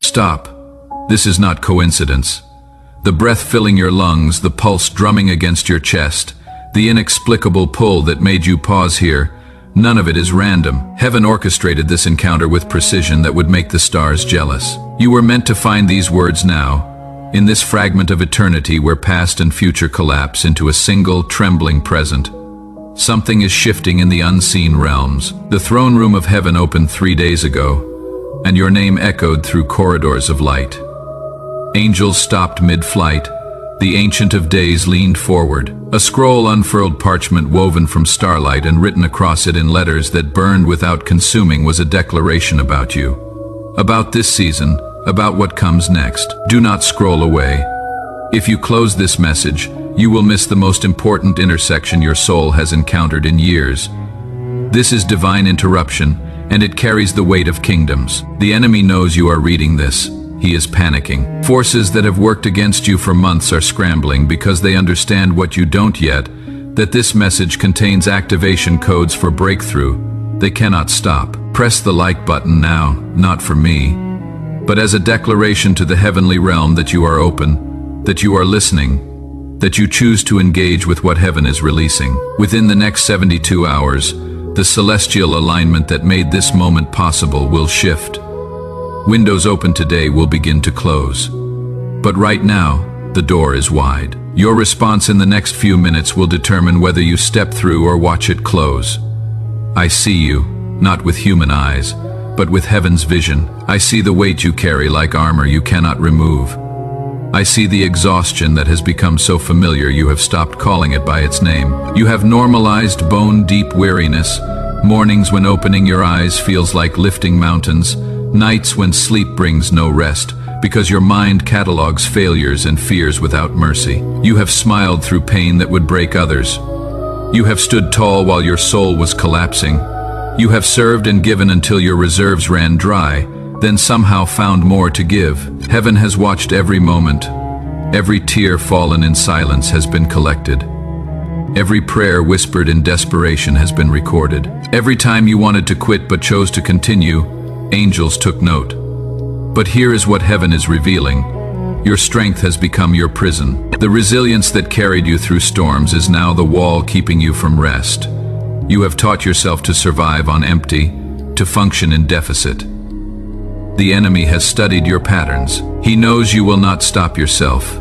Stop. This is not coincidence. The breath filling your lungs, the pulse drumming against your chest, the inexplicable pull that made you pause here, none of it is random. Heaven orchestrated this encounter with precision that would make the stars jealous. You were meant to find these words now, in this fragment of eternity where past and future collapse into a single, trembling present. Something is shifting in the unseen realms. The throne room of heaven opened 3 days ago, and your name echoed through corridors of light. Angels stopped mid-flight. The Ancient of Days leaned forward. A scroll unfurled parchment woven from starlight and written across it in letters that burned without consuming was a declaration about you. About this season, about what comes next. Do not scroll away. If you close this message, you will miss the most important intersection your soul has encountered in years. This is divine interruption, and it carries the weight of kingdoms. The enemy knows you are reading this. He is panicking. Forces that have worked against you for months are scrambling because they understand what you don't yet, that this message contains activation codes for breakthrough. They cannot stop. Press the like button now, not for me, but as a declaration to the heavenly realm that you are open, that you are listening, that you choose to engage with what heaven is releasing. Within the next 72 hours, the celestial alignment that made this moment possible will shift. Windows open today will begin to close. But right now, the door is wide. Your response in the next few minutes will determine whether you step through or watch it close. I see you, not with human eyes, but with heaven's vision. I see the weight you carry like armor you cannot remove. I see the exhaustion that has become so familiar you have stopped calling it by its name. You have normalized bone-deep weariness, mornings when opening your eyes feels like lifting mountains, nights when sleep brings no rest, because your mind catalogs failures and fears without mercy. You have smiled through pain that would break others. You have stood tall while your soul was collapsing. You have served and given until your reserves ran dry, then somehow found more to give. Heaven has watched every moment. Every tear fallen in silence has been collected. Every prayer whispered in desperation has been recorded. Every time you wanted to quit but chose to continue, angels took note. But here is what heaven is revealing. Your strength has become your prison. The resilience that carried you through storms is now the wall keeping you from rest. You have taught yourself to survive on empty, to function in deficit. The enemy has studied your patterns. He knows you will not stop yourself.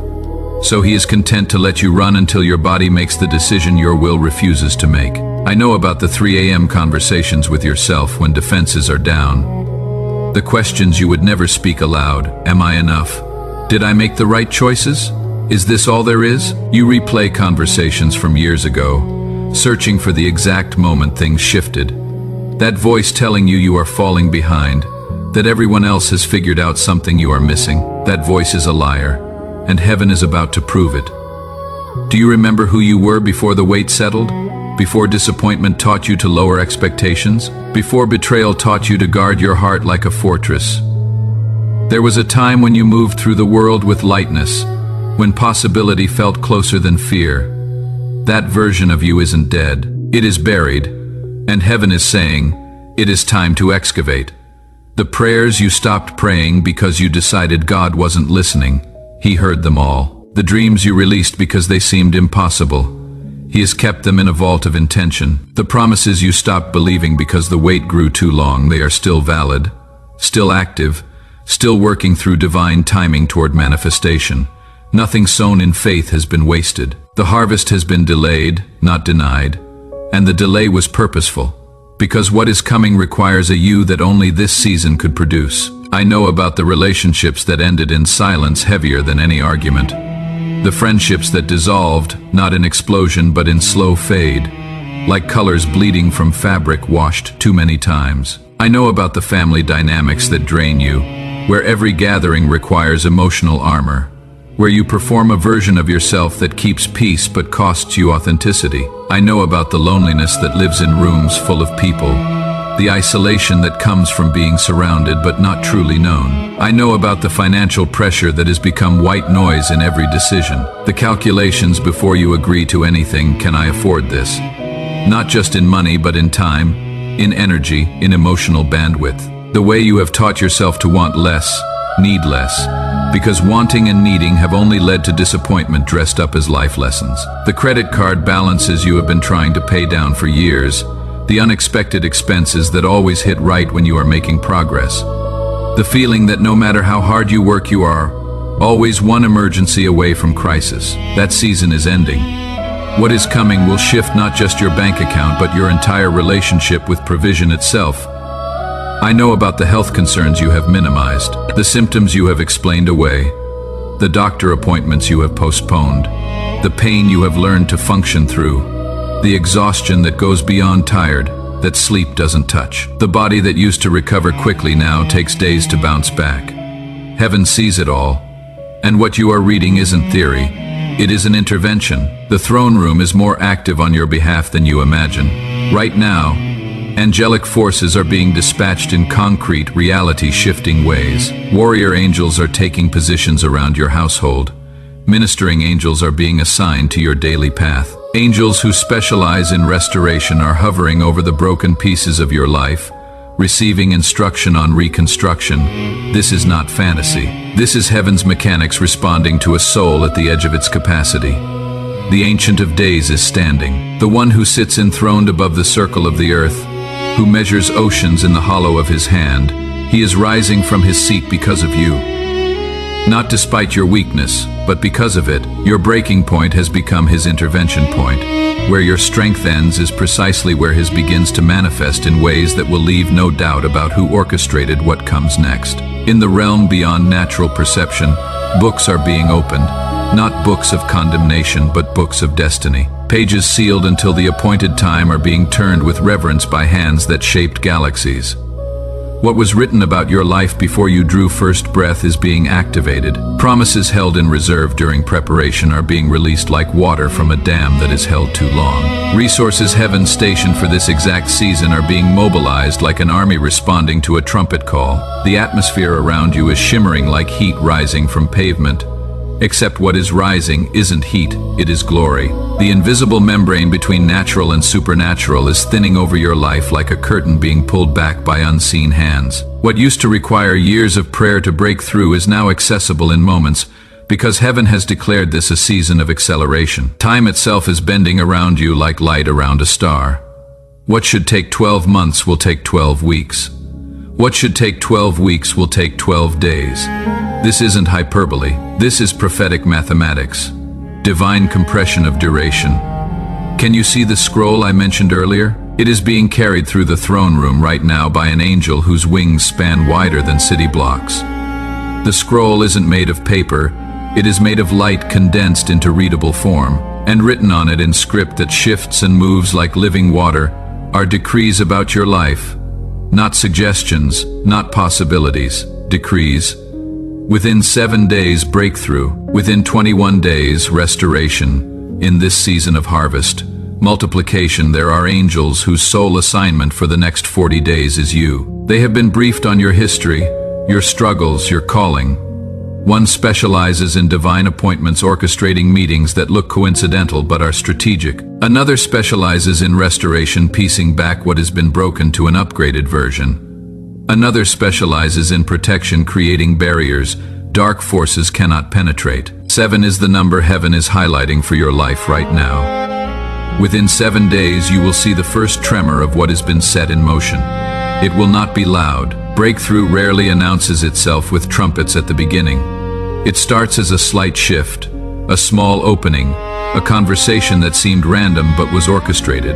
So he is content to let you run until your body makes the decision your will refuses to make. I know about the 3 a.m. conversations with yourself when defenses are down. The questions you would never speak aloud. Am I enough? Did I make the right choices? Is this all there is? You replay conversations from years ago, searching for the exact moment things shifted. That voice telling you you are falling behind, that everyone else has figured out something you are missing. That voice is a liar, and heaven is about to prove it. Do you remember who you were before the weight settled? Before disappointment taught you to lower expectations? Before betrayal taught you to guard your heart like a fortress? There was a time when you moved through the world with lightness, when possibility felt closer than fear. That version of you isn't dead. It is buried, and heaven is saying, it is time to excavate. The prayers you stopped praying because you decided God wasn't listening, He heard them all. The dreams you released because they seemed impossible, He has kept them in a vault of intention. The promises you stopped believing because the wait grew too long, they are still valid, still active, still working through divine timing toward manifestation. Nothing sown in faith has been wasted. The harvest has been delayed, not denied, and the delay was purposeful, because what is coming requires a you that only this season could produce. I know about the relationships that ended in silence heavier than any argument. The friendships that dissolved, not in explosion but in slow fade, like colors bleeding from fabric washed too many times. I know about the family dynamics that drain you, where every gathering requires emotional armor, where you perform a version of yourself that keeps peace but costs you authenticity. I know about the loneliness that lives in rooms full of people, the isolation that comes from being surrounded but not truly known. I know about the financial pressure that has become white noise in every decision. The calculations before you agree to anything, can I afford this? Not just in money but in time, in energy, in emotional bandwidth. The way you have taught yourself to want less, need less, because wanting and needing have only led to disappointment dressed up as life lessons. The credit card balances you have been trying to pay down for years, the unexpected expenses that always hit right when you are making progress. The feeling that no matter how hard you work, you are always one emergency away from crisis. That season is ending. What is coming will shift not just your bank account, but your entire relationship with provision itself. I know about the health concerns you have minimized, the symptoms you have explained away, the doctor appointments you have postponed, the pain you have learned to function through, the exhaustion that goes beyond tired, that sleep doesn't touch. The body that used to recover quickly now takes days to bounce back. Heaven sees it all, and what you are reading isn't theory. It is an intervention. The throne room is more active on your behalf than you imagine. Right now, angelic forces are being dispatched in concrete, reality-shifting ways. Warrior angels are taking positions around your household. Ministering angels are being assigned to your daily path. Angels who specialize in restoration are hovering over the broken pieces of your life, receiving instruction on reconstruction. This is not fantasy. This is heaven's mechanics responding to a soul at the edge of its capacity. The Ancient of Days is standing, the one who sits enthroned above the circle of the earth, who measures oceans in the hollow of his hand. He is rising from his seat because of you. Not despite your weakness, but because of it. Your breaking point has become his intervention point. Where your strength ends is precisely where his begins to manifest in ways that will leave no doubt about who orchestrated what comes next. In the realm beyond natural perception, books are being opened. Not books of condemnation, but books of destiny. Pages sealed until the appointed time are being turned with reverence by hands that shaped galaxies. What was written about your life before you drew first breath is being activated. Promises held in reserve during preparation are being released like water from a dam that is held too long. Resources heaven stationed for this exact season are being mobilized like an army responding to a trumpet call. The atmosphere around you is shimmering like heat rising from pavement. Except what is rising isn't heat, it is glory. The invisible membrane between natural and supernatural is thinning over your life like a curtain being pulled back by unseen hands. What used to require years of prayer to break through is now accessible in moments, because heaven has declared this a season of acceleration. Time itself is bending around you like light around a star. What should take 12 months will take 12 weeks. What should take 12 weeks will take 12 days. This isn't hyperbole. This is prophetic mathematics. Divine compression of duration. Can you see the scroll I mentioned earlier? It is being carried through the throne room right now by an angel whose wings span wider than city blocks. The scroll isn't made of paper. It is made of light condensed into readable form, and written on it in script that shifts and moves like living water are decrees about your life. Not suggestions, not possibilities, decrees. Within 7 days, breakthrough. Within 21 days, restoration. In this season of harvest, multiplication, there are angels whose sole assignment for the next 40 days is you. They have been briefed on your history, your struggles, your calling. One specializes in divine appointments, orchestrating meetings that look coincidental but are strategic. Another specializes in restoration, piecing back what has been broken to an upgraded version. Another specializes in protection, creating barriers dark forces cannot penetrate. 7 is the number heaven is highlighting for your life right now. Within 7 days, you will see the first tremor of what has been set in motion. It will not be loud. Breakthrough rarely announces itself with trumpets at the beginning. It starts as a slight shift, a small opening, a conversation that seemed random but was orchestrated.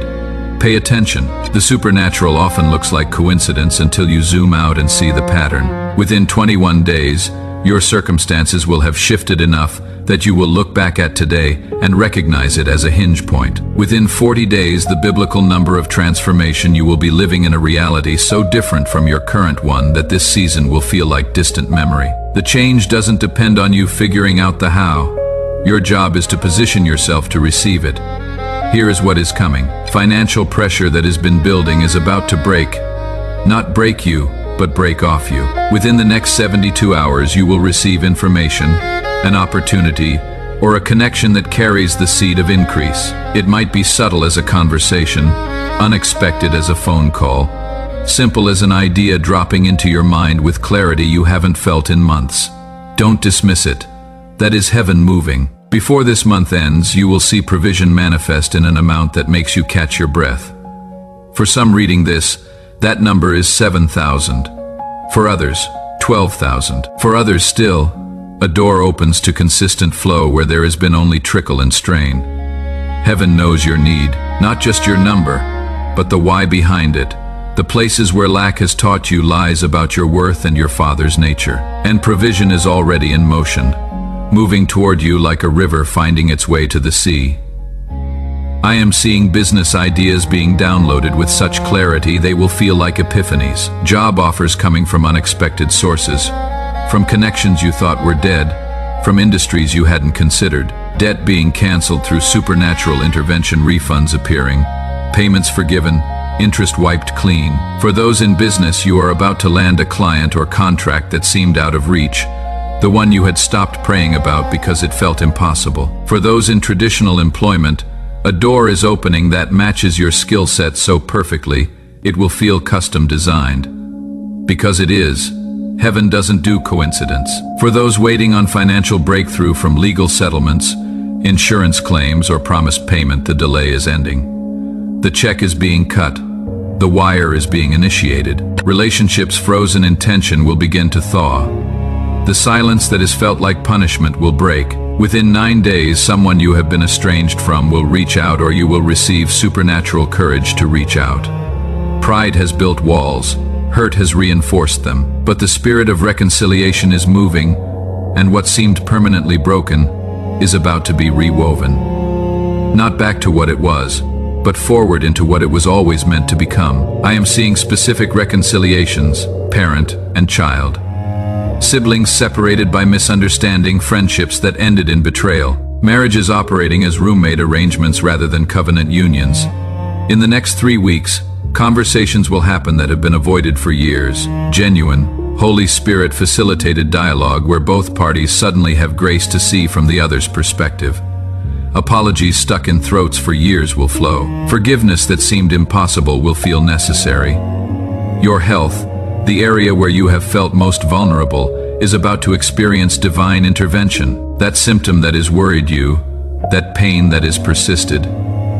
Pay attention. The supernatural often looks like coincidence until you zoom out and see the pattern. Within 21 days, your circumstances will have shifted enough that you will look back at today and recognize it as a hinge point. Within 40 days, the biblical number of transformation, you will be living in a reality so different from your current one that this season will feel like distant memory. The change doesn't depend on you figuring out the how. Your job is to position yourself to receive it. Here is what is coming. Financial pressure that has been building is about to break. Not break you, but break off you. Within the next 72 hours, you will receive information, an opportunity, or a connection that carries the seed of increase. It might be subtle as a conversation, unexpected as a phone call, Simple as an idea dropping into your mind with clarity you haven't felt in months. Don't dismiss it. That is heaven moving. Before this month ends, you will see provision manifest in an amount that makes you catch your breath. For some reading this, that number is 7,000. For others, 12,000. For others still, a door opens to consistent flow where there has been only trickle and strain. Heaven knows your need, not just your number, but the why behind it. The places where lack has taught you lies about your worth and your Father's nature. And provision is already in motion, moving toward you like a river finding its way to the sea. I am seeing business ideas being downloaded with such clarity they will feel like epiphanies. Job offers coming from unexpected sources, from connections you thought were dead, from industries you hadn't considered, debt being canceled through supernatural intervention, refunds appearing, payments forgiven, interest wiped clean. For those in business, you are about to land a client or contract that seemed out of reach, the one you had stopped praying about because it felt impossible. For those in traditional employment, a door is opening that matches your skill set so perfectly, it will feel custom designed. Because it is. Heaven doesn't do coincidence. For those waiting on financial breakthrough from legal settlements, insurance claims, or promised payment, the delay is ending. The check is being cut. The wire is being initiated. Relationships frozen in tension will begin to thaw. The silence that has felt like punishment will break. Within 9 days, someone you have been estranged from will reach out, or you will receive supernatural courage to reach out. Pride has built walls. Hurt has reinforced them. But the spirit of reconciliation is moving, and what seemed permanently broken is about to be rewoven. Not back to what it was, but forward into what it was always meant to become. I am seeing specific reconciliations, parent and child. Siblings separated by misunderstanding, friendships that ended in betrayal, marriages operating as roommate arrangements rather than covenant unions. In the next 3 weeks, conversations will happen that have been avoided for years. Genuine, Holy Spirit facilitated dialogue where both parties suddenly have grace to see from the other's perspective. Apologies stuck in throats for years will flow. Forgiveness that seemed impossible will feel necessary. Your health, the area where you have felt most vulnerable, is about to experience divine intervention. That symptom that has worried you, that pain that has persisted,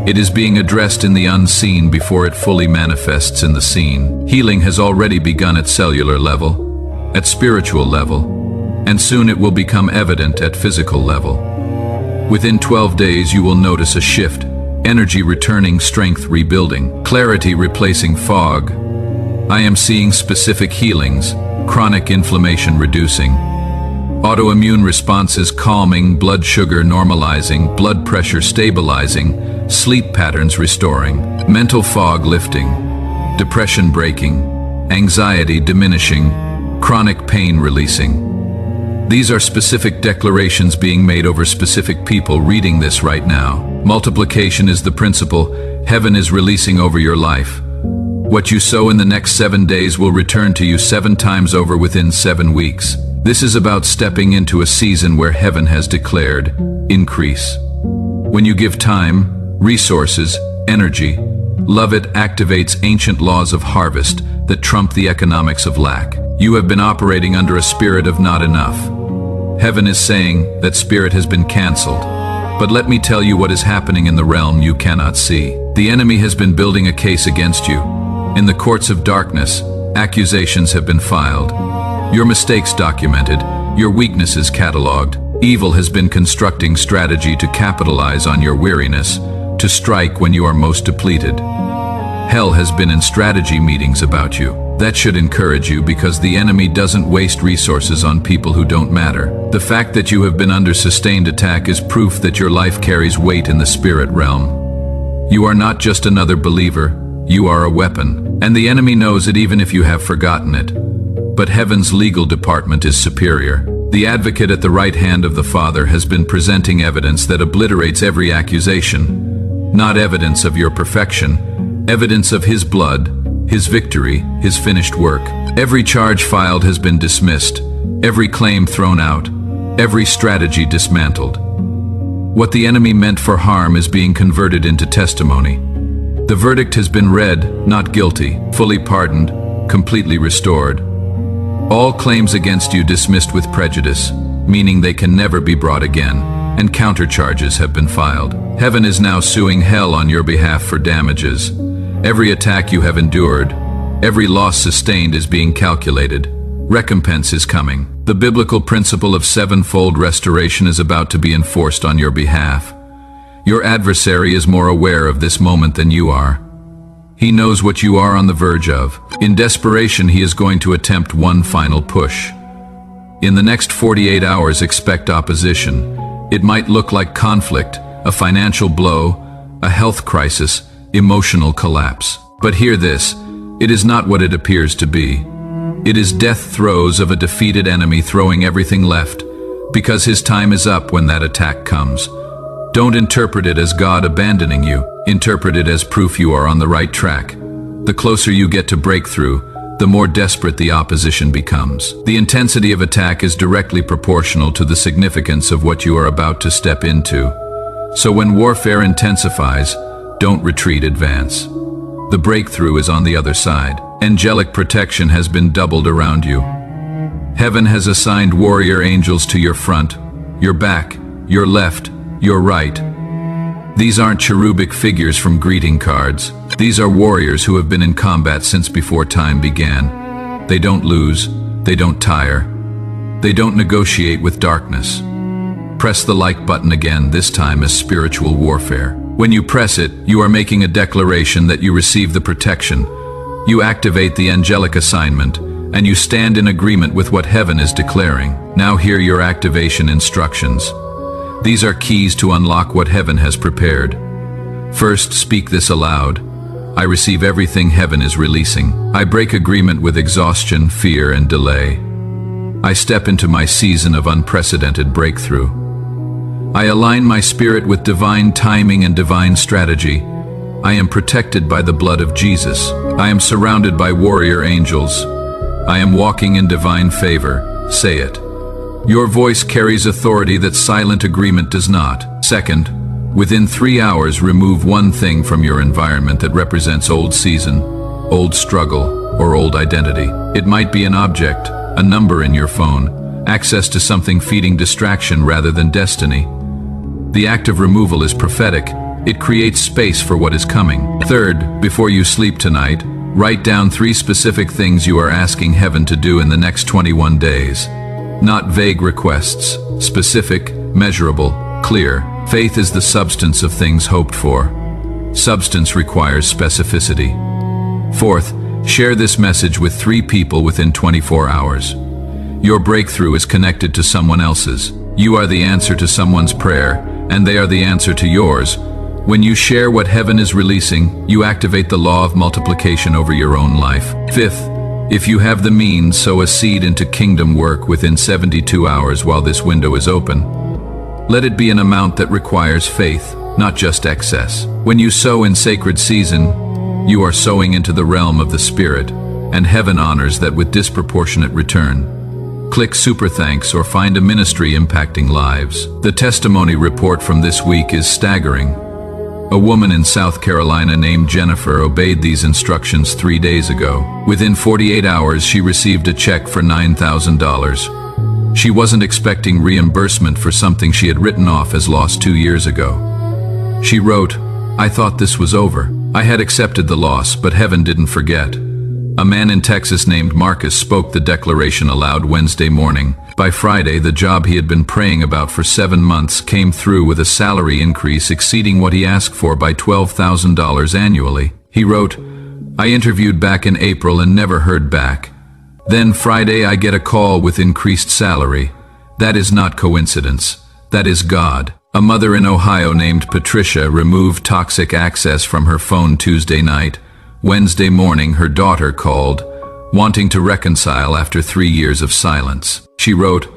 it is being addressed in the unseen before it fully manifests in the seen. Healing has already begun at cellular level, at spiritual level, and soon it will become evident at physical level. Within 12 days you will notice a shift, energy returning, strength rebuilding, clarity replacing fog. I am seeing specific healings, chronic inflammation reducing, autoimmune responses calming, blood sugar normalizing, blood pressure stabilizing, sleep patterns restoring, mental fog lifting, depression breaking, anxiety diminishing, chronic pain releasing. These are specific declarations being made over specific people reading this right now. Multiplication is the principle. Heaven is releasing over your life. What you sow in the next 7 days will return to you 7 times over within 7 weeks. This is about stepping into a season where heaven has declared increase. When you give time, resources, energy, love, it activates ancient laws of harvest that trump the economics of lack. You have been operating under a spirit of not enough. Heaven is saying that spirit has been canceled. But let me tell you what is happening in the realm you cannot see. The enemy has been building a case against you. In the courts of darkness, accusations have been filed. Your mistakes documented, your weaknesses cataloged. Evil has been constructing strategy to capitalize on your weariness, to strike when you are most depleted. Hell has been in strategy meetings about you. That should encourage you, because the enemy doesn't waste resources on people who don't matter. The fact that you have been under sustained attack is proof that your life carries weight in the spirit realm. You are not just another believer, you are a weapon. And the enemy knows it even if you have forgotten it. But heaven's legal department is superior. The advocate at the right hand of the Father has been presenting evidence that obliterates every accusation. Not evidence of your perfection, evidence of His blood, His victory, His finished work. Every charge filed has been dismissed, every claim thrown out, every strategy dismantled. What the enemy meant for harm is being converted into testimony. The verdict has been read, not guilty, fully pardoned, completely restored. All claims against you dismissed with prejudice, meaning they can never be brought again, and countercharges have been filed. Heaven is now suing hell on your behalf for damages. Every attack you have endured, every loss sustained is being calculated. Recompense is coming. The biblical principle of sevenfold restoration is about to be enforced on your behalf. Your adversary is more aware of this moment than you are. He knows what you are on the verge of. In desperation, he is going to attempt one final push. In the next 48 hours, expect opposition. It might look like conflict, a financial blow, a health crisis, emotional collapse. But hear this, it is not what it appears to be. It is death throes of a defeated enemy throwing everything left, because his time is up when that attack comes. Don't interpret it as God abandoning you. Interpret it as proof you are on the right track. The closer you get to breakthrough, the more desperate the opposition becomes. The intensity of attack is directly proportional to the significance of what you are about to step into. So when warfare intensifies, don't retreat, advance. The breakthrough is on the other side. Angelic protection has been doubled around you. Heaven has assigned warrior angels to your front, your back, your left, your right. These aren't cherubic figures from greeting cards. These are warriors who have been in combat since before time began. They don't lose, they don't tire, they don't negotiate with darkness. Press the like button again, this time as spiritual warfare. When you press it, you are making a declaration that you receive the protection. You activate the angelic assignment, and you stand in agreement with what heaven is declaring. Now hear your activation instructions. These are keys to unlock what heaven has prepared. First, speak this aloud. I receive everything heaven is releasing. I break agreement with exhaustion, fear, and delay. I step into my season of unprecedented breakthrough. I align my spirit with divine timing and divine strategy. I am protected by the blood of Jesus. I am surrounded by warrior angels. I am walking in divine favor. Say it. Your voice carries authority that silent agreement does not. Second, within 3 hours, remove one thing from your environment that represents old season, old struggle, or old identity. It might be an object, a number in your phone, access to something feeding distraction rather than destiny. The act of removal is prophetic. It creates space for what is coming. Third, before you sleep tonight, write down 3 specific things you are asking heaven to do in the next 21 days. Not vague requests, specific, measurable, clear. Faith is the substance of things hoped for. Substance requires specificity. Fourth, share this message with 3 people within 24 hours. Your breakthrough is connected to someone else's. You are the answer to someone's prayer, and they are the answer to yours. When you share what heaven is releasing, you activate the law of multiplication over your own life. Fifth, if you have the means, sow a seed into kingdom work within 72 hours while this window is open. Let it be an amount that requires faith, not just excess. When you sow in sacred season, you are sowing into the realm of the Spirit, and heaven honors that with disproportionate return. Click Super Thanks or find a ministry impacting lives. The testimony report from this week is staggering. A woman in South Carolina named Jennifer obeyed these instructions 3 days ago. Within 48 hours, she received a check for $9,000. She wasn't expecting reimbursement for something she had written off as lost 2 years ago. She wrote, "I thought this was over. I had accepted the loss, but heaven didn't forget." A man in Texas named Marcus spoke the declaration aloud Wednesday morning. By Friday, the job he had been praying about for 7 months came through with a salary increase exceeding what he asked for by $12,000 annually. He wrote, "I interviewed back in April and never heard back. Then Friday I get a call with increased salary. That is not coincidence. That is God." A mother in Ohio named Patricia removed toxic access from her phone Tuesday night. Wednesday morning, her daughter called, wanting to reconcile after 3 years of silence. She wrote,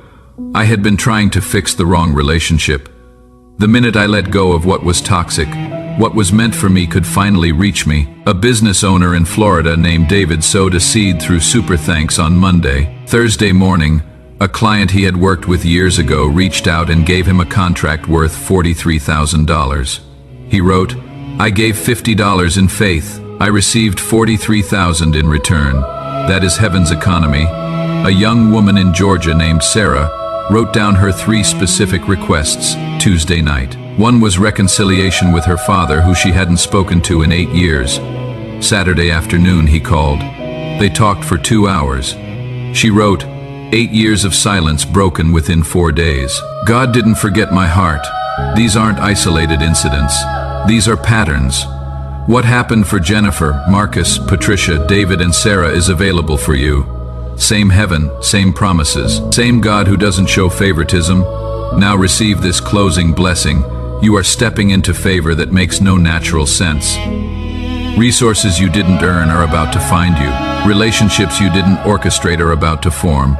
"I had been trying to fix the wrong relationship. The minute I let go of what was toxic, what was meant for me could finally reach me." A business owner in Florida named David sowed a seed through Super Thanks on Monday. Thursday morning, a client he had worked with years ago reached out and gave him a contract worth $43,000. He wrote, I gave $50 in faith. I received $43,000 in return. That is heaven's economy. A young woman in Georgia named Sarah wrote down her 3 specific requests Tuesday night. One was reconciliation with her father, who she hadn't spoken to in 8 years. Saturday afternoon he called. They talked for 2 hours. She wrote, 8 years of silence broken within 4 days. God didn't forget my heart. These aren't isolated incidents. These are patterns. What happened for Jennifer, Marcus, Patricia, David, and Sarah is available for you. Same heaven, same promises, same God who doesn't show favoritism. Now receive this closing blessing. You are stepping into favor that makes no natural sense. Resources you didn't earn are about to find you. Relationships you didn't orchestrate are about to form.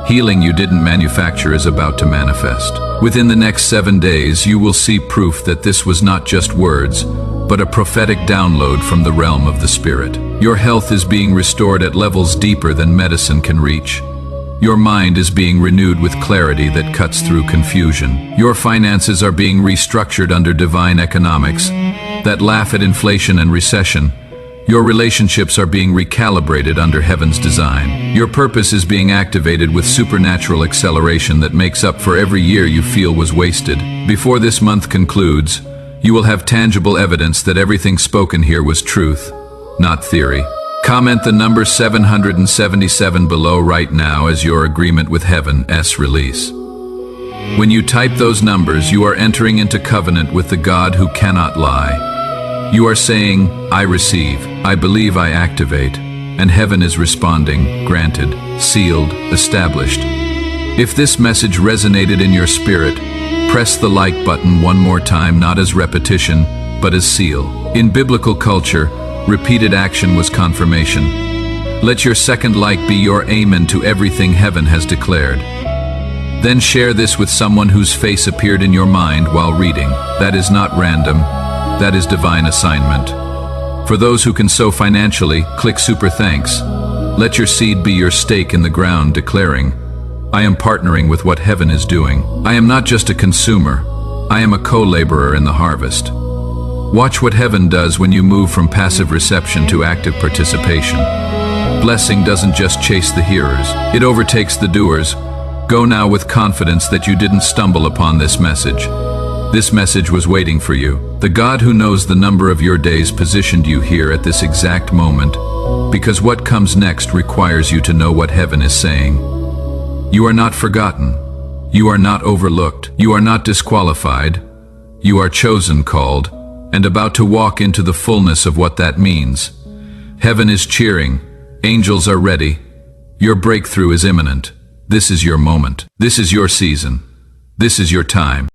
Healing you didn't manufacture is about to manifest. Within the next 7 days, you will see proof that this was not just words, but a prophetic download from the realm of the Spirit. Your health is being restored at levels deeper than medicine can reach. Your mind is being renewed with clarity that cuts through confusion. Your finances are being restructured under divine economics that laugh at inflation and recession. Your relationships are being recalibrated under heaven's design. Your purpose is being activated with supernatural acceleration that makes up for every year you feel was wasted. Before this month concludes, you will have tangible evidence that everything spoken here was truth, not theory. Comment the number 777 below right now as your agreement with heaven's release. When you type those numbers, you are entering into covenant with the God who cannot lie. You are saying, I receive, I believe, I activate, and heaven is responding, granted, sealed, established. If this message resonated in your spirit, press the like button one more time, not as repetition, but as seal. In biblical culture, repeated action was confirmation. Let your second like be your amen to everything heaven has declared. Then share this with someone whose face appeared in your mind while reading. That is not random. That is divine assignment. For those who can sow financially, click Super Thanks. Let your seed be your stake in the ground, declaring, I am partnering with what heaven is doing. I am not just a consumer. I am a co-laborer in the harvest. Watch what heaven does when you move from passive reception to active participation. Blessing doesn't just chase the hearers, it overtakes the doers. Go now with confidence that you didn't stumble upon this message. This message was waiting for you. The God who knows the number of your days positioned you here at this exact moment, because what comes next requires you to know what heaven is saying. You are not forgotten. You are not overlooked. You are not disqualified. You are chosen, called, and about to walk into the fullness of what that means. Heaven is cheering. Angels are ready. Your breakthrough is imminent. This is your moment. This is your season. This is your time.